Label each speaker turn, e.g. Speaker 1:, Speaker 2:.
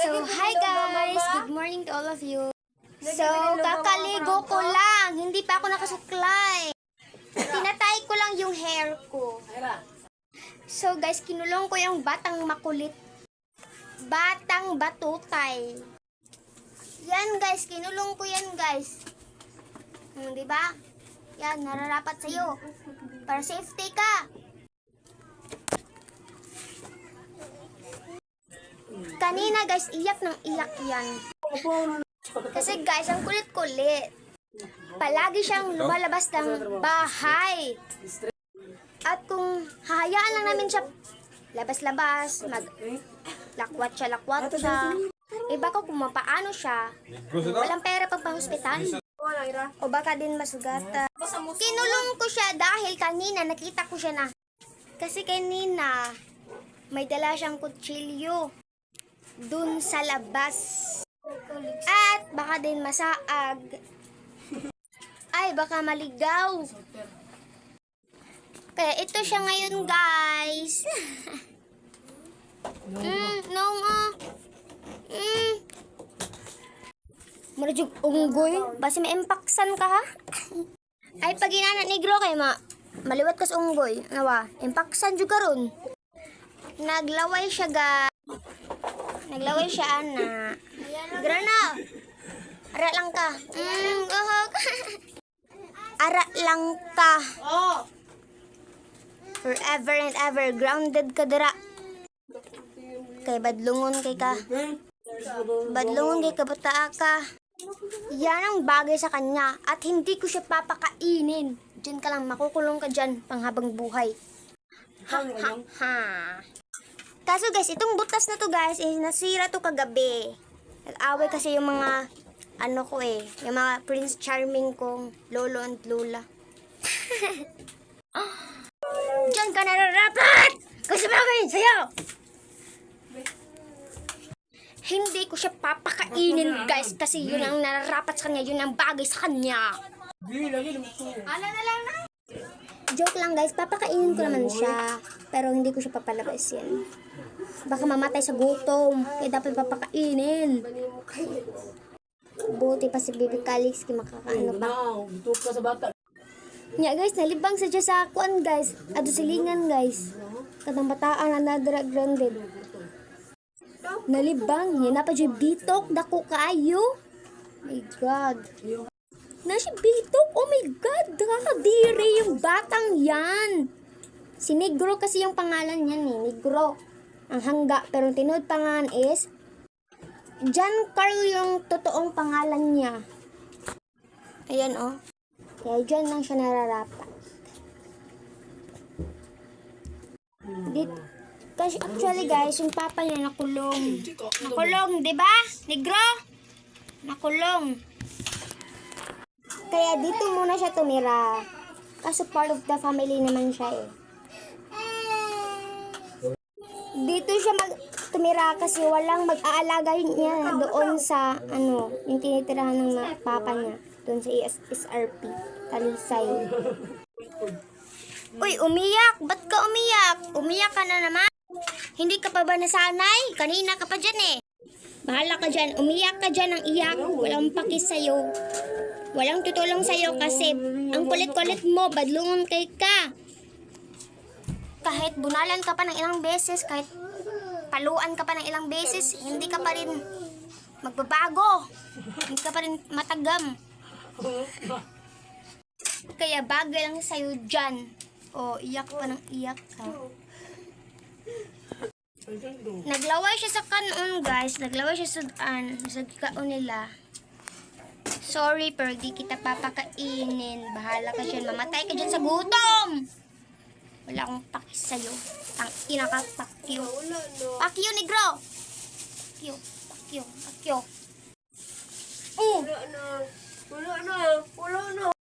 Speaker 1: So, hi guys! Good morning to all of you. So, kakaligo ko lang. Hindi pa ako nakasuklay. Tinatay ko lang yung hair ko. So guys, kinulong ko yung batang makulit. Batang batutay. Yan guys, kinulong ko yan guys. Diba? Yan, nararapat sa'yo. Para safety ka. Kanina guys, iyak ng iyak yan. Kasi guys, ang kulit-kulit. Palagi siyang lumalabas ng bahay. At kung hahayaan lang namin siya labas-labas, lakwat siya, baka kung mapaano siya, walang pera pang pa-hospital. O baka din masugata. Kinulong ko siya dahil kanina nakita ko siya na. Kasi kanina, may dala siyang kutsilyo dun sa labas. At baka din masaag. Ay, baka maligaw. Kaya ito siya ngayon, guys. Marajug unggoy. Basi may impaksan ka, ha? Ay, pag inana negro kay maliwat kas unggoy. Nawa, impaksan juga ron. Naglaway siya, ga. Naglaway siya, ana. Grana. Ara lang ka. Ara lang ka. Forever and ever. Grounded ka dira. Kay badlungon kay ka. Badlungon kay kabataa ka. Yan ang bagay sa kanya. At hindi ko siya papakainin. Diyan ka lang. Makukulong ka dyan. Panghabang buhay. Ha, ha, ha. Kaso guys, itong butas na to guys, nasira to kagabi. Nag-away kasi yung mga, yung mga Prince Charming kong lolo and lola. Diyan ka nararapat! Kasi bagay sa'yo! Hindi ko siya papakainin guys, kasi yun ang nararapat sa kanya, yun ang bagay sa kanya. Joke lang guys, papakainin ko naman siya, pero hindi ko siya papalabasin. Baka mamatay sa gutom, kaya dapat papakainin. Buti pa si Baby Calix, makakaano pa. Nya guys, nalibang sa sa kuan guys, ado silingan guys. Katang bataan na grounded. Nalibang, yan na pa dyan bitok, dako kaayo. My God. Na si bitok, oh my God, nakakadiri yung batang yan. Si Negro kasi yung pangalan niyan eh, Negro. Ang hangga, pero tinod pangalan is John Carl yung totoong pangalan niya. Ayan oh. Kaya dyan lang siya nararapat. Kasi actually guys, yung papa niya nakulong. Nakulong, di ba? Negro? Nakulong. Kaya dito muna siya tumira. Kaso part of the family naman siya eh. Dito siya tumira kasi walang mag-aalaga niya doon sa yung tinitirahan ng papa niya. Doon sa SRP, Talisay. Uy, umiyak! Ba't ka umiyak? Umiyak ka na naman? Hindi ka pa ba nasanay? Kanina ka pa dyan eh. Bahala ka dyan. Umiyak ka dyan ng iyak. Walang pakis sa'yo. Walang tutulong sa'yo kasi ang kulit-kulit mo, badlungon kay ka. Kahit bunalan ka pa ng ilang beses, kahit paluan ka pa ng ilang beses, hindi ka pa rin magbabago. Hindi ka pa rin matagam. Kaya bagay lang sa'yo dyan. O, iyak pa ng iyak ka. Naglaway siya sa kanon, guys. Naglaway siya sa kaon nila. Sorry, pero di kita papakainin. Bahala ka dyan. Mamatay ka dyan sa gutom. Wala akong pakis sa'yo. Ang ina ka, pakyo. Pakyo, Negro! Pakyo, pakyo, pakyo.
Speaker 2: Wala na.